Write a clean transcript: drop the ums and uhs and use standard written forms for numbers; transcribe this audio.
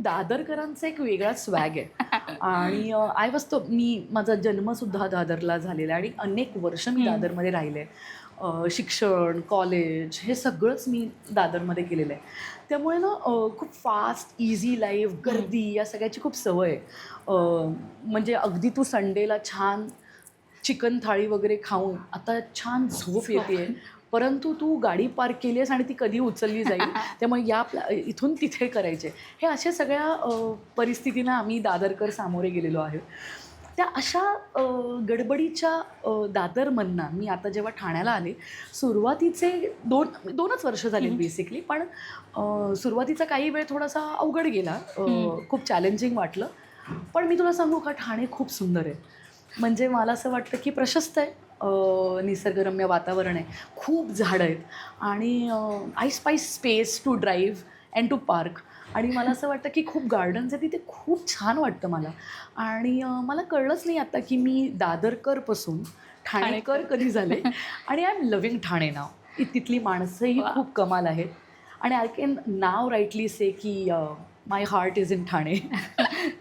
दादरकरांचा एक वेगळा स्वॅग आहे आणि आय वॉज तो मी माझा जन्मसुद्धा दादरला झालेला आहे आणि अनेक वर्ष मी दादरमध्ये राहिले. शिक्षण, कॉलेज हे सगळंच मी दादरमध्ये केलेलं आहे. त्यामुळे ना खूप फास्ट, इझी लाईफ, गर्दी या सगळ्याची खूप सवय आहे. म्हणजे अगदी तू संडेला छान चिकन थाळी वगैरे खाऊन आता छान झोप येते, परंतु तू गाडी पार्क केली आहेस आणि ती कधी उचलली जाईल, त्यामुळे इथून तिथे करायचे. हे अशा सगळ्या परिस्थितींना आम्ही दादरकर सामोरे गेलेलो आहे. त्या अशा गडबडीच्या दादरमधनं मी आता जेव्हा ठाण्याला आले, सुरुवातीचे 2च वर्ष झाली बेसिकली, पण सुरुवातीचा काही वेळ थोडासा अवघड गेला. खूप चॅलेंजिंग वाटलं. पण मी तुला सांगू का, ठाणे खूप सुंदर आहे. म्हणजे मला असं वाटतं की प्रशस्त आहे, निसर्गरम्य वातावरण आहे, खूप झाडं आहेत आणि आईस्पाईस space to drive and to park. आणि मला असं वाटतं की खूप गार्डन्स आहेत तिथे, खूप छान वाटतं मला. आणि मला कळलंच नाही आता की मी दादरकरपासून ठाणेकर कधी झाले आणि आय एम लव्हिंग ठाणे नाव. तिथली माणसंही वा. खूप कमाल आहेत आणि आय कॅन नाव राईटली से की माय हार्ट इज इन ठाणे.